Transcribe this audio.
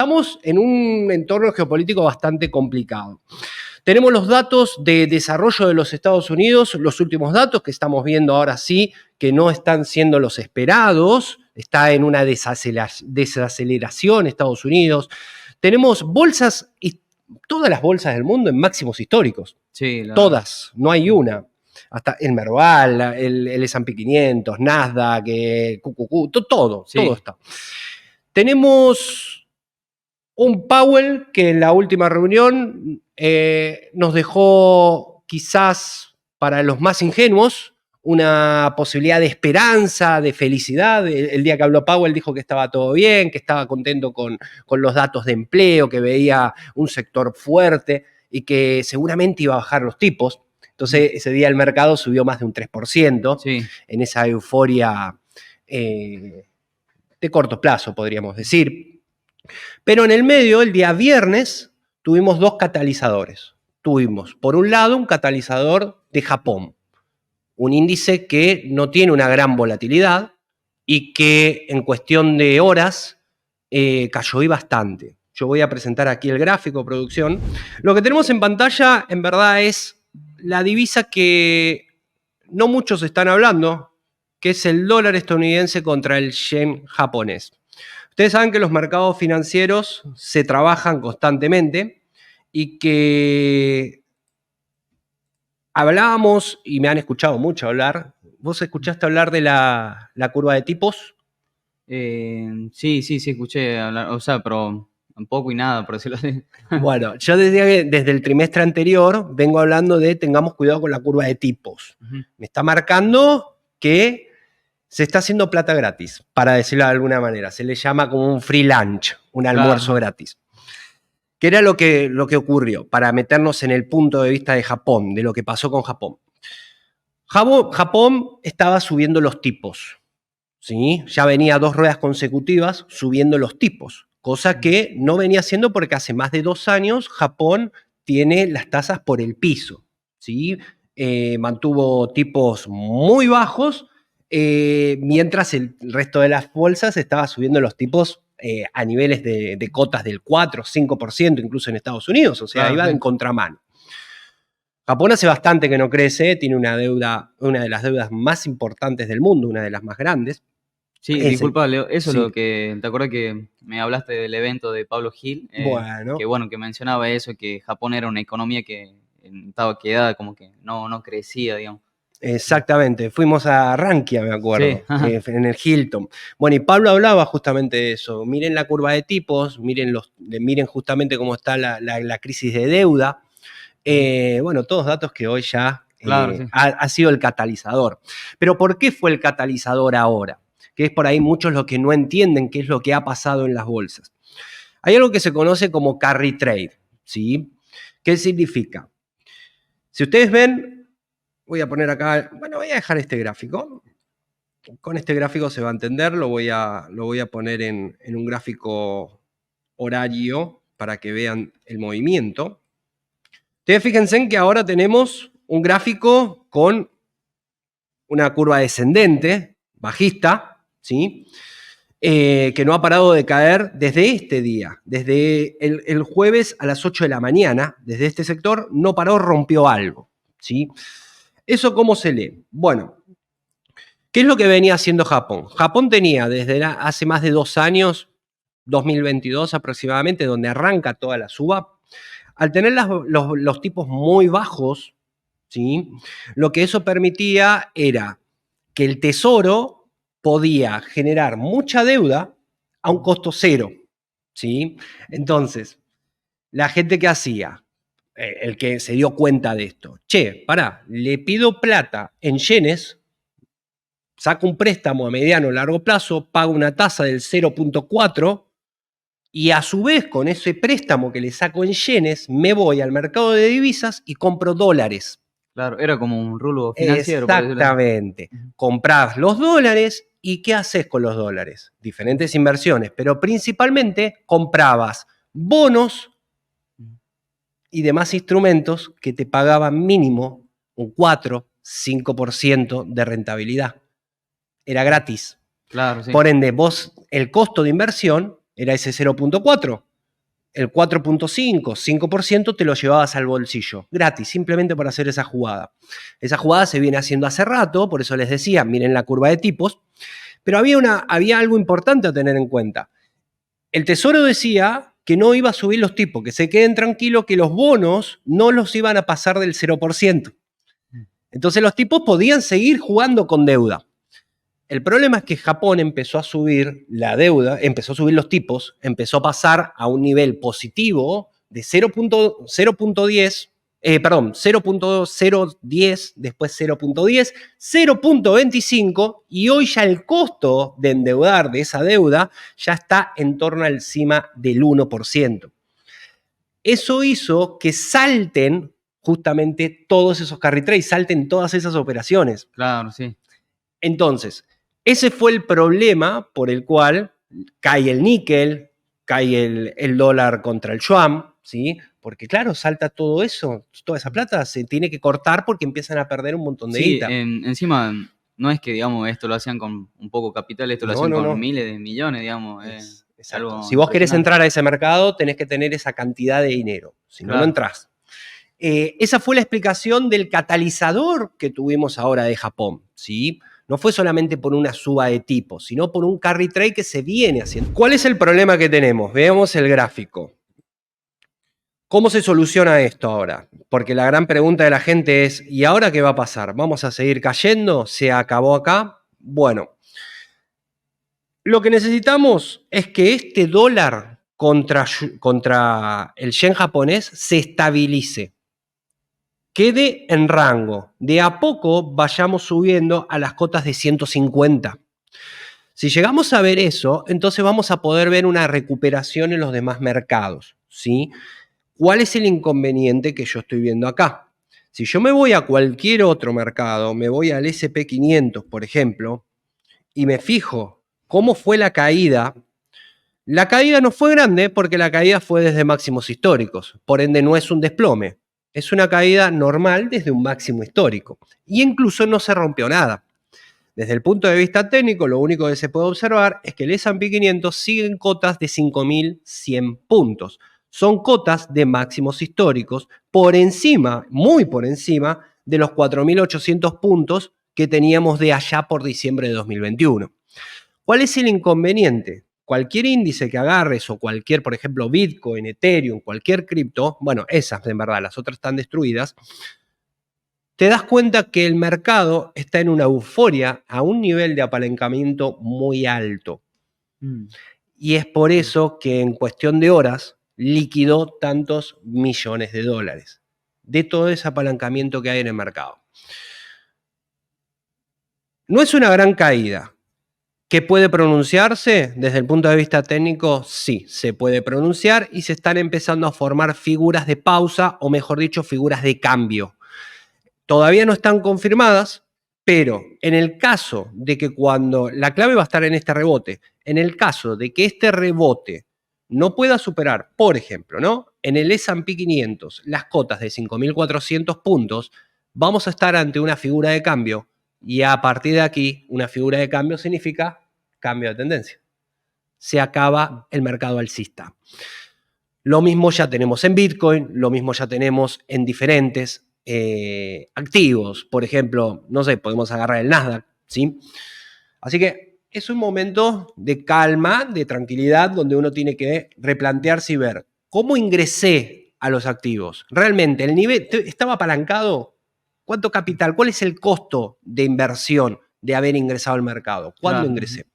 estamos en un entorno geopolítico bastante complicado. Tenemos los datos de desarrollo de los Estados Unidos, los últimos datos que estamos viendo ahora sí, que no están siendo los esperados, está en una desaceleración Estados Unidos. Tenemos bolsas, y todas las bolsas del mundo en máximos históricos. Sí, todas, no hay una. Hasta el Merval, el S&P 500, Nasdaq, QQQ, todo está. Tenemos un Powell que en la última reunión nos dejó, quizás para los más ingenuos, una posibilidad de esperanza, de felicidad. El día que habló Powell dijo que estaba todo bien, que estaba contento con los datos de empleo, que veía un sector fuerte y que seguramente iba a bajar los tipos. Entonces, ese día el mercado subió más de un 3%, en esa euforia de corto plazo, podríamos decir. Pero en el medio, el día viernes, tuvimos dos catalizadores. Tuvimos, por un lado, un catalizador de Japón, un índice que no tiene una gran volatilidad y que en cuestión de horas cayó bastante. Yo voy a presentar aquí el gráfico, producción. Lo que tenemos en pantalla, en verdad, es la divisa que no muchos están hablando, que es el dólar estadounidense contra el yen japonés. Ustedes saben que los mercados financieros se trabajan constantemente y que hablábamos, y me han escuchado mucho hablar, ¿vos escuchaste hablar de la curva de tipos? Sí, escuché hablar, o sea, pero un poco y nada, por decirlo así. Bueno, yo desde el trimestre anterior vengo hablando de tengamos cuidado con la curva de tipos. Me está marcando que se está haciendo plata gratis, para decirlo de alguna manera. Se le llama como un free lunch, un almuerzo gratis. ¿Qué era lo que ocurrió? Para meternos en el punto de vista de Japón, de lo que pasó con Japón. Japón estaba subiendo los tipos, ¿sí? Ya venía 2 ruedas consecutivas subiendo los tipos, cosa que no venía haciendo porque hace más de 2 años Japón tiene las tasas por el piso, ¿sí? Mantuvo tipos muy bajos, mientras el resto de las bolsas estaba subiendo los tipos a niveles de cotas del 4 o 5%, incluso en Estados Unidos, o sea, iba en contramano. Japón hace bastante que no crece, tiene una deuda, una de las deudas más importantes del mundo, una de las más grandes. Sí, disculpa, Leo, eso es lo que, ¿te acuerdas que me hablaste del evento de Pablo Gil? Que mencionaba eso, que Japón era una economía que estaba quedada, como que no crecía, digamos. Exactamente, fuimos a Rankia, me acuerdo, en el Hilton. Bueno, y Pablo hablaba justamente de eso. Miren la curva de tipos, miren justamente cómo está la crisis de deuda. Bueno, todos datos que hoy ya ha sido el catalizador. Pero ¿por qué fue el catalizador ahora? Que es por ahí muchos los que no entienden qué es lo que ha pasado en las bolsas. Hay algo que se conoce como carry trade, ¿sí? ¿Qué significa? Si ustedes ven, voy a poner acá, bueno, voy a dejar este gráfico. Con este gráfico se va a entender, lo voy a poner en un gráfico horario para que vean el movimiento. Ustedes fíjense en que ahora tenemos un gráfico con una curva descendente, bajista, ¿sí? Que no ha parado de caer desde este día, desde el jueves a las 8 de la mañana, desde este sector, no paró, rompió algo, ¿sí? ¿Eso cómo se lee? Bueno, ¿qué es lo que venía haciendo Japón? Japón tenía desde hace más de 2 años, 2022 aproximadamente, donde arranca toda la suba, al tener los tipos muy bajos, ¿sí? Lo que eso permitía era que el tesoro podía generar mucha deuda a un costo cero, ¿sí? Entonces, la gente que hacía, el que se dio cuenta de esto, le pido plata en yenes, saco un préstamo a mediano o largo plazo, pago una tasa del 0.4 y a su vez con ese préstamo que le saco en yenes, me voy al mercado de divisas y compro dólares. Claro, era como un rulo financiero. Exactamente. Comprás los dólares y ¿qué haces con los dólares? Diferentes inversiones, pero principalmente comprabas bonos y demás instrumentos que te pagaban mínimo un 4, 5% de rentabilidad. Era gratis. Claro, sí. Por ende, el costo de inversión era ese 0.4. el 4.5, 5% te lo llevabas al bolsillo, gratis, simplemente por hacer esa jugada. Esa jugada se viene haciendo hace rato, por eso les decía, miren la curva de tipos, pero había algo importante a tener en cuenta. El Tesoro decía que no iba a subir los tipos, que se queden tranquilos, que los bonos no los iban a pasar del 0%. Entonces los tipos podían seguir jugando con deuda. El problema es que Japón empezó a subir la deuda, empezó a subir los tipos, empezó a pasar a un nivel positivo de 0.10, después 0.10, 0.25 y hoy ya el costo de endeudar de esa deuda ya está en torno encima del 1%. Eso hizo que salten justamente todos esos carry trades, salten todas esas operaciones. Claro, sí. Entonces, ese fue el problema por el cual cae el níquel, cae el dólar contra el yuan, ¿sí? Porque claro, salta todo eso, toda esa plata se tiene que cortar porque empiezan a perder un montón de guita. Encima, no es que, digamos, esto lo hacían con un poco capital, esto lo hacían con miles de millones, digamos. Es algo si vos querés entrar a ese mercado, tenés que tener esa cantidad de dinero, si no, no entrás. Esa fue la explicación del catalizador que tuvimos ahora de Japón, ¿sí? No fue solamente por una suba de tipos, sino por un carry trade que se viene haciendo. ¿Cuál es el problema que tenemos? Veamos el gráfico. ¿Cómo se soluciona esto ahora? Porque la gran pregunta de la gente es, ¿y ahora qué va a pasar? ¿Vamos a seguir cayendo? ¿Se acabó acá? Bueno, lo que necesitamos es que este dólar contra el yen japonés se estabilice. Quede en rango. De a poco vayamos subiendo a las cotas de 150. Si llegamos a ver eso, entonces vamos a poder ver una recuperación en los demás mercados, ¿sí? ¿Cuál es el inconveniente que yo estoy viendo acá? Si yo me voy a cualquier otro mercado, me voy al S&P 500, por ejemplo, y me fijo cómo fue la caída no fue grande porque la caída fue desde máximos históricos, por ende no es un desplome. Es una caída normal desde un máximo histórico. Y incluso no se rompió nada. Desde el punto de vista técnico, lo único que se puede observar es que el S&P 500 sigue en cotas de 5.100 puntos. Son cotas de máximos históricos por encima, muy por encima, de los 4.800 puntos que teníamos de allá por diciembre de 2021. ¿Cuál es el inconveniente? Cualquier índice que agarres o cualquier, por ejemplo, Bitcoin, Ethereum, cualquier cripto, bueno, esas en verdad, las otras están destruidas, te das cuenta que el mercado está en una euforia a un nivel de apalancamiento muy alto. Y es por eso que en cuestión de horas liquidó tantos millones de dólares de todo ese apalancamiento que hay en el mercado. No es una gran caída. ¿Qué puede pronunciarse? Desde el punto de vista técnico, sí, se puede pronunciar y se están empezando a formar figuras de pausa, o mejor dicho, figuras de cambio. Todavía no están confirmadas, pero en el caso de que cuando la clave va a estar en este rebote, en el caso de que este rebote no pueda superar, por ejemplo, ¿no? En el S&P 500, las cotas de 5.400 puntos, vamos a estar ante una figura de cambio. Y a partir de aquí, una figura de cambio significa cambio de tendencia. Se acaba el mercado alcista. Lo mismo ya tenemos en Bitcoin, lo mismo ya tenemos en diferentes activos. Por ejemplo, no sé, podemos agarrar el Nasdaq, ¿sí? Así que es un momento de calma, de tranquilidad, donde uno tiene que replantearse y ver cómo ingresé a los activos. Realmente, el nivel estaba apalancado. ¿Cuánto capital? ¿Cuál es el costo de inversión de haber ingresado al mercado? ¿Cuándo ingresé?